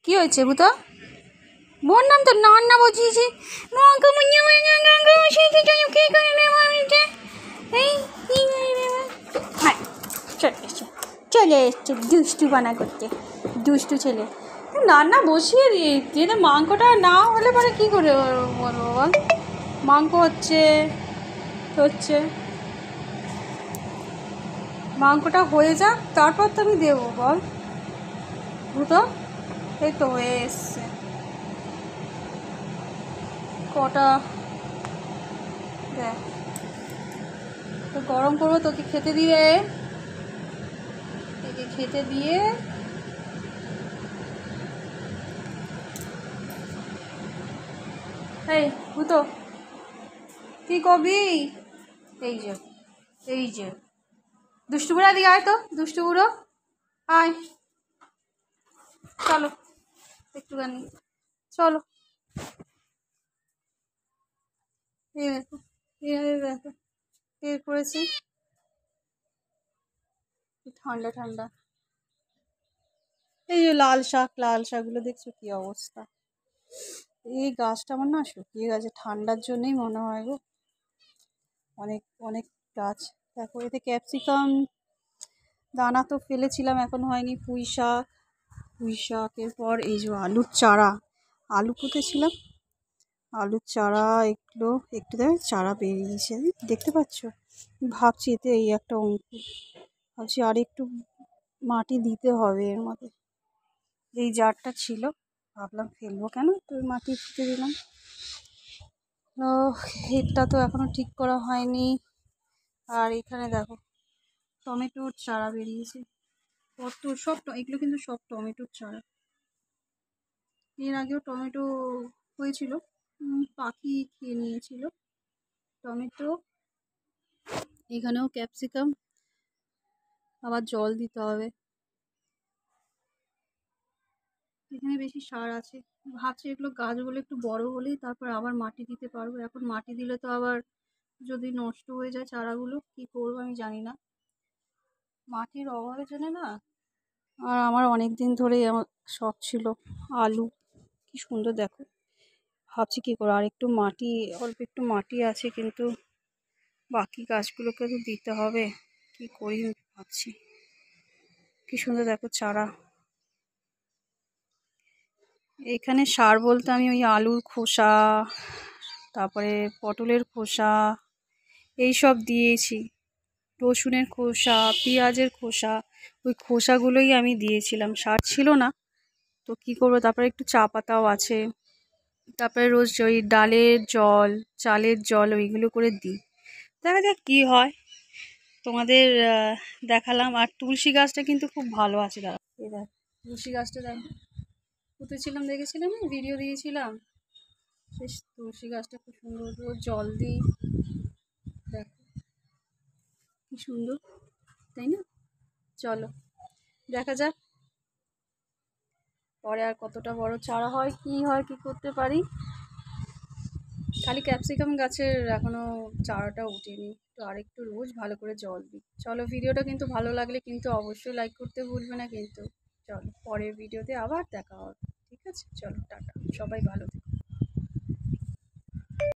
কি হয়েছে ভূতো? বোন নাম তো নান্না বসিয়েছি। চলে এসছে দুষ্টু বানা করতে, দুষ্টু ছেলে। রান্না বসিয়ে দিয়েছি, মাংসটা না হলে পরে কী করে বলবো বল? মাংস হচ্ছে মাংসটা হয়ে যাক তারপর তো আমি দেবো বল ভূতো। এই তো হয়ে এসছে। কটা দেখ তো গরম করবো, তোকে খেতে দিয়ে এই ভূতো কি কবি? এই যে দুষ্টু বুড়া দিয়ে আয় তো, দুষ্টু বুড়ো আয়, চলো একটুখানি চলো। এই দেখো দেখো বের করেছি, ঠান্ডা ঠান্ডা। এই যে লাল শাকগুলো দেখছো কি অবস্থা? এই গাছটা আমার না শুকিয়ে গেছে, ঠান্ডার জন্যই মনে হয় গো। অনেক অনেক গাছ দেখো। এতে ক্যাপসিকাম দানা তো ফেলেছিলাম, এখন হয়নি। পুঁই শাকের পর এই যে আলুর চারা, আলু পুঁতেছিলাম, আলুর চারা এগুলো একটু দেখ চারা বেরিয়েছে, দেখতে পাচ্ছ? ভাবছি এতে এই একটা অঙ্কুর, ভাবছি আর একটু মাটি দিতে হবে এর মধ্যে। এই জারটা ছিল, ভাবলাম ফেলবো কেন, তো মাটি ফুটে দিলাম। তো এটা তো এখনো ঠিক করা হয়নি। আর এখানে দেখো টমেটোর চারা বেরিয়েছে কত, সব এগুলো কিন্তু সব টমেটোর চারা। এর আগেও টমেটো হয়েছিল, পাখি খেয়ে নিয়েছিল টমেটো। এখানেও ক্যাপসিকাম, আবার জল দিতে হবে। এখানে বেশি সার আছে, ভাবছি এগুলো গাছগুলো একটু বড় হলেই তারপর আবার মাটি দিতে পারবো। এখন মাটি দিলে তো আবার যদি নষ্ট হয়ে যায় চারাগুলো, কি করবো আমি জানি না, মাটির অভাবের জন্য না। আর আমার অনেক দিন ধরেই আমার শখ ছিল আলু, কি সুন্দর দেখো। ভাবছি কী করবো, আর একটু মাটি, অল্প একটু মাটি আছে, কিন্তু বাকি গাছগুলোকে তো দিতে হবে, কি করি ভাবছি। কি সুন্দর দেখো চারা। এখানে সার বলতে আমি ওই আলুর খোসা, তারপরে পটলের খোসা এইসব দিয়েছি, রসুনের খোসা, পেঁয়াজের খোসা, ওই খোসাগুলোই আমি দিয়েছিলাম, সার ছিল না তো কি করবো। তারপরে একটু চা পাতাও আছে, তারপরে রোজ ওই ডালের জল, চালের জল ওইগুলো করে দিই, দেখা যাক কী হয়। তোমাদের দেখালাম। আর তুলসী গাছটা কিন্তু খুব ভালো আছে, দাঁড়া এই দেখ তুলসী গাছটা দেখ, পুঁতেছিলাম, দেখেছিলাম ভিডিও দিয়েছিলাম। বেশ তুলসী গাছটা খুব সুন্দর, রোজ জল দিই, দেখ কি সুন্দর, তাই না? চলো দেখা যাক পরে আর কতটা বড় চারা হয়, কি করতে পারি। খালি ক্যাপসিকাম গাছের এখনো চারাটা উঠেনি, তো আরেকটু রোজ ভালো করে জল দিই। চলো ভিডিওটা কিন্তু ভালো লাগলে কিন্তু অবশ্যই লাইক করতে ভুলবে না কিন্তু। চলো পরের ভিডিওতে আবার দেখা হবে, ঠিক আছে? চলো টাটা, সবাই ভালো থেকো।